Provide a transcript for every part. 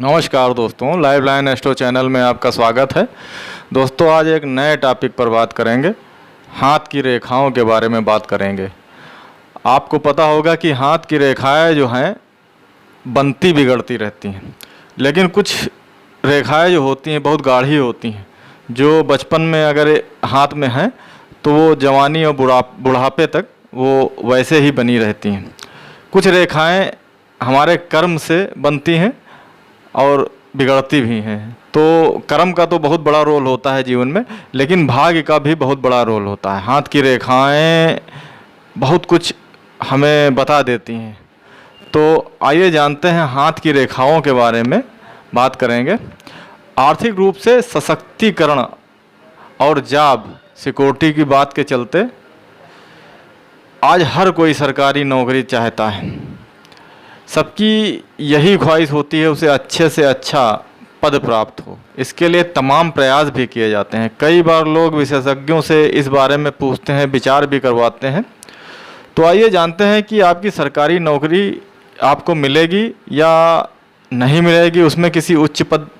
नमस्कार दोस्तों, live line astro channel में आपका स्वागत है। दोस्तों, आज एक नए टॉपिक पर बात करेंगे। हाथ की रेखाओं के बारे में बात करेंगे। आपको पता होगा कि हाथ की रेखाएं जो हैं बनती बिगड़ती रहती हैं, लेकिन कुछ रेखाएं जो होती हैं बहुत गाढ़ी होती हैं, जो बचपन में अगर हाथ में हैं तो वो जवानी और बुढ़ापे तक वो वैसे ही बनी रहती हैं। कुछ रेखाएं हमारे कर्म से बनती हैं और बिगड़ती भी हैं। तो कर्म का तो बहुत बड़ा रोल होता है जीवन में, लेकिन भाग्य का भी बहुत बड़ा रोल होता है। हाथ की रेखाएं बहुत कुछ हमें बता देती हैं। तो आइए जानते हैं हाथ की रेखाओं के बारे में बात करेंगे। आर्थिक रूप से सशक्तिकरण और जॉब सिक्योरिटी की बात के चलते आज हर कोई सरकारी नौकरी चाहता है। सबकी यही ख्वाहिश होती है उसे अच्छे से अच्छा पद प्राप्त हो। इसके लिए तमाम प्रयास भी किए जाते हैं। कई बार लोग विशेषज्ञों से इस बारे में पूछते हैं, विचार भी करवाते हैं। तो आइए जानते हैं कि आपकी सरकारी नौकरी आपको मिलेगी या नहीं मिलेगी, उसमें किसी उच्च पद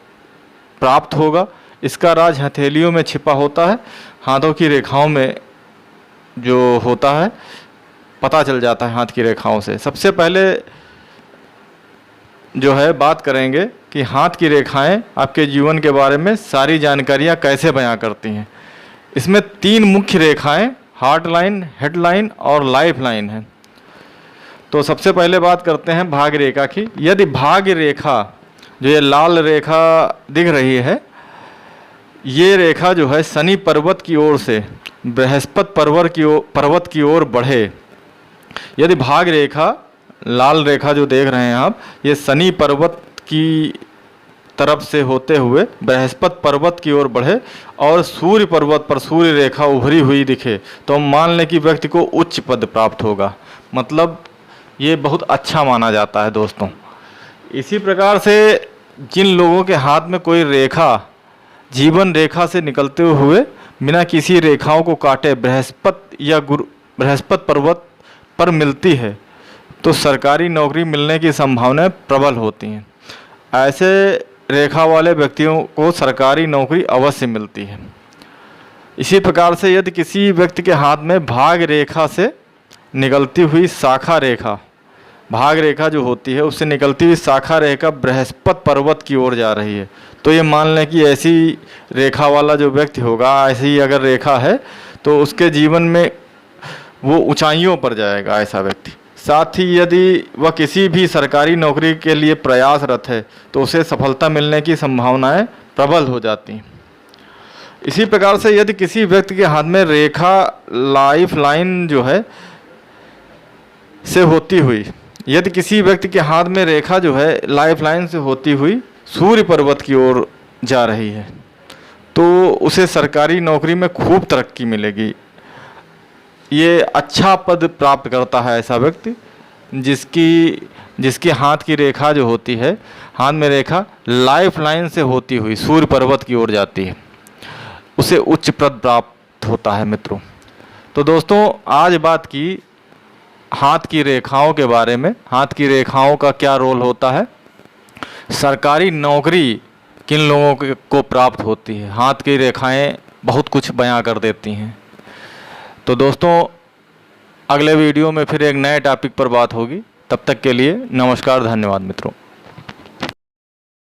प्राप्त होगा। इसका राज हथेलियों में छिपा होता है। हाथों की रेखाओं में जो होता है पता चल जाता है हाथ की रेखाओं से। सबसे पहले जो है बात करेंगे कि हाथ की रेखाएं आपके जीवन के बारे में सारी जानकारियां कैसे बयां करती हैं। इसमें 3 मुख्य रेखाएं हार्ट लाइन, हेड लाइन और लाइफ लाइन है। तो सबसे पहले बात करते हैं भाग्य रेखा की। यदि भाग्य रेखा जो ये लाल रेखा दिख रही है, ये रेखा जो है शनि पर्वत की ओर से बृहस्पति पर्वत की ओर बढ़े। यदि भाग्य रेखा लाल रेखा जो देख रहे हैं आप, ये शनि पर्वत की तरफ से होते हुए बृहस्पति पर्वत की ओर बढ़े और सूर्य पर्वत पर सूर्य रेखा उभरी हुई दिखे, तो हम मान लें कि व्यक्ति को उच्च पद प्राप्त होगा। मतलब ये बहुत अच्छा माना जाता है दोस्तों। इसी प्रकार से जिन लोगों के हाथ में कोई रेखा जीवन रेखा से निकलते हुए बिना किसी रेखाओं को काटे बृहस्पति पर्वत पर मिलती है, तो सरकारी नौकरी मिलने की संभावनाएं प्रबल होती हैं। ऐसे रेखा वाले व्यक्तियों को सरकारी नौकरी अवश्य मिलती है। इसी प्रकार से यदि किसी व्यक्ति के हाथ में भाग्य रेखा से निकलती हुई शाखा रेखा, भाग्य रेखा जो होती है उससे निकलती हुई शाखा रेखा बृहस्पति पर्वत की ओर जा रही है, तो ये मान लें कि ऐसी रेखा वाला जो व्यक्ति होगा, ऐसी अगर रेखा है तो उसके जीवन में वो ऊंचाइयों पर जाएगा ऐसा व्यक्ति। साथ ही यदि वह किसी भी सरकारी नौकरी के लिए प्रयासरत है तो उसे सफलता मिलने की संभावनाएं प्रबल हो जाती हैं। इसी प्रकार से यदि किसी व्यक्ति के हाथ में रेखा लाइफ लाइन जो है से होती हुई, यदि किसी व्यक्ति के हाथ में रेखा जो है लाइफ लाइन से होती हुई सूर्य पर्वत की ओर जा रही है, तो उसे सरकारी नौकरी में खूब तरक्की मिलेगी। ये अच्छा पद प्राप्त करता है ऐसा व्यक्ति जिसकी हाथ की रेखा जो होती है, हाथ में रेखा लाइफ लाइन से होती हुई सूर्य पर्वत की ओर जाती है, उसे उच्च पद प्राप्त होता है मित्रों। तो दोस्तों, आज बात की हाथ की रेखाओं के बारे में। हाथ की रेखाओं का क्या रोल होता है, सरकारी नौकरी किन लोगों को प्राप्त होती है। हाथ की रेखाएं बहुत कुछ बयां कर देती हैं। तो दोस्तों, अगले वीडियो में फिर एक नए टॉपिक पर बात होगी। तब तक के लिए नमस्कार, धन्यवाद मित्रों।